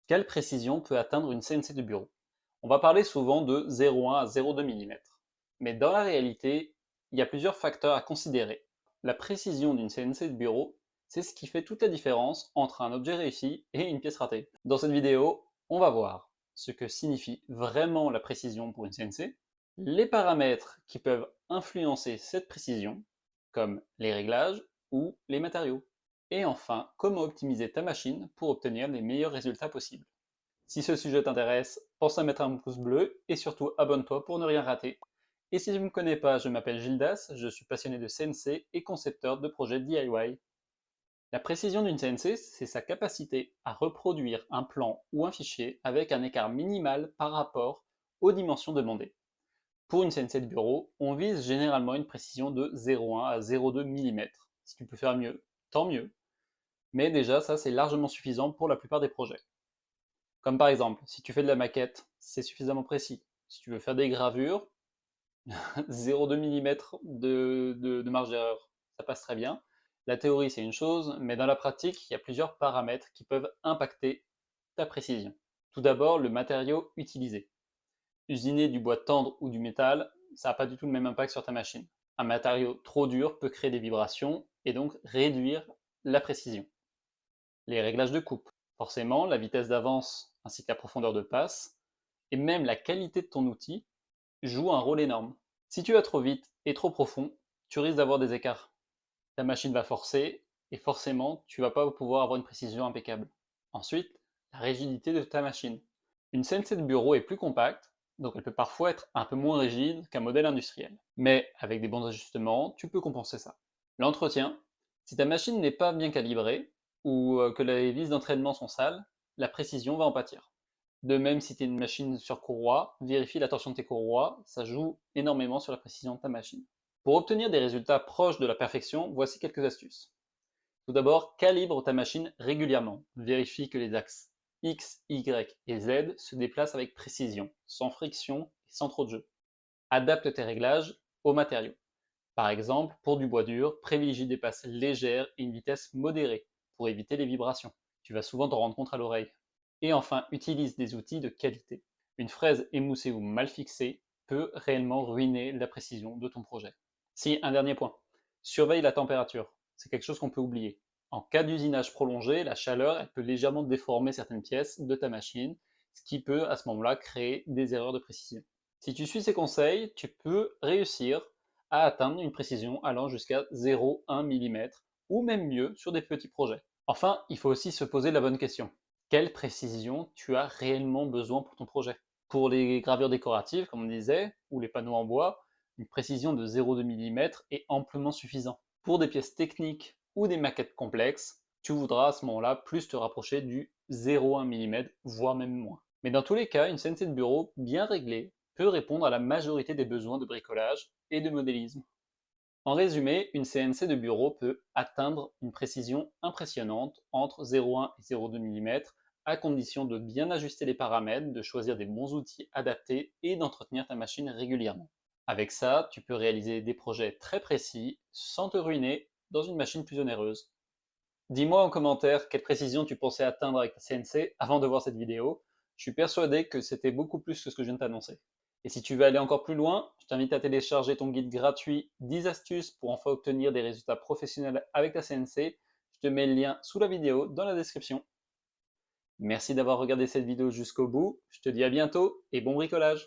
Quelle précision peut atteindre une CNC de bureau? On va parler souvent de 0,1 à 0,2 mm. Mais dans la réalité, il y a plusieurs facteurs à considérer. La précision d'une CNC de bureau, c'est ce qui fait toute la différence entre un objet réussi et une pièce ratée. Dans cette vidéo, on va voir ce que signifie vraiment la précision pour une CNC, les paramètres qui peuvent influencer cette précision, comme les réglages ou les matériaux. Et enfin, comment optimiser ta machine pour obtenir les meilleurs résultats possibles. Si ce sujet t'intéresse, pense à mettre un pouce bleu et surtout abonne-toi pour ne rien rater. Et si tu ne me connais pas, je m'appelle Gildas, je suis passionné de CNC et concepteur de projets DIY. La précision d'une CNC, c'est sa capacité à reproduire un plan ou un fichier avec un écart minimal par rapport aux dimensions demandées. Pour une CNC de bureau, on vise généralement une précision de 0,1 à 0,2 mm. Si tu peux faire mieux, tant mieux. Mais déjà, ça c'est largement suffisant pour la plupart des projets. Comme par exemple, si tu fais de la maquette, c'est suffisamment précis. Si tu veux faire des gravures, 0,2 mm de marge d'erreur, ça passe très bien. La théorie, c'est une chose, mais dans la pratique, il y a plusieurs paramètres qui peuvent impacter ta précision. Tout d'abord, le matériau utilisé. Usiner du bois tendre ou du métal, ça n'a pas du tout le même impact sur ta machine. Un matériau trop dur peut créer des vibrations et donc réduire la précision. Les réglages de coupe. Forcément, la vitesse d'avance ainsi que la profondeur de passe, et même la qualité de ton outil, jouent un rôle énorme. Si tu vas trop vite et trop profond, tu risques d'avoir des écarts. Ta machine va forcer, et forcément, tu ne vas pas pouvoir avoir une précision impeccable. Ensuite, la rigidité de ta machine. Une CNC de bureau est plus compacte, donc elle peut parfois être un peu moins rigide qu'un modèle industriel. Mais avec des bons ajustements, tu peux compenser ça. L'entretien. Si ta machine n'est pas bien calibrée, ou que les vis d'entraînement sont sales, la précision va en pâtir. De même, si tu es une machine sur courroie, vérifie la torsion de tes courroies, ça joue énormément sur la précision de ta machine. Pour obtenir des résultats proches de la perfection, voici quelques astuces. Tout d'abord, calibre ta machine régulièrement. Vérifie que les axes X, Y et Z se déplacent avec précision, sans friction et sans trop de jeu. Adapte tes réglages aux matériaux. Par exemple, pour du bois dur, privilégie des passes légères et une vitesse modérée pour éviter les vibrations. Tu vas souvent t'en rendre compte à l'oreille. Et enfin, utilise des outils de qualité. Une fraise émoussée ou mal fixée peut réellement ruiner la précision de ton projet. Si, un dernier point. Surveille la température. C'est quelque chose qu'on peut oublier. En cas d'usinage prolongé, la chaleur elle peut légèrement déformer certaines pièces de ta machine, ce qui peut à ce moment-là créer des erreurs de précision. Si tu suis ces conseils, tu peux réussir à atteindre une précision allant jusqu'à 0,1 mm ou même mieux sur des petits projets. Enfin, il faut aussi se poser la bonne question. Quelle précision tu as réellement besoin pour ton projet? Pour les gravures décoratives, comme on disait, ou les panneaux en bois, une précision de 0,2 mm est amplement suffisant. Pour des pièces techniques ou des maquettes complexes, tu voudras à ce moment-là plus te rapprocher du 0,1 mm, voire même moins. Mais dans tous les cas, une CNC de bureau bien réglée peut répondre à la majorité des besoins de bricolage et de modélisme. En résumé, une CNC de bureau peut atteindre une précision impressionnante entre 0,1 et 0,2 mm à condition de bien ajuster les paramètres, de choisir des bons outils adaptés et d'entretenir ta machine régulièrement. Avec ça, tu peux réaliser des projets très précis sans te ruiner dans une machine plus onéreuse. Dis-moi en commentaire quelle précision tu pensais atteindre avec ta CNC avant de voir cette vidéo. Je suis persuadé que c'était beaucoup plus que ce que je viens de t'annoncer. Et si tu veux aller encore plus loin, je t'invite à télécharger ton guide gratuit 10 astuces pour enfin obtenir des résultats professionnels avec ta CNC. Je te mets le lien sous la vidéo dans la description. Merci d'avoir regardé cette vidéo jusqu'au bout. Je te dis à bientôt et bon bricolage!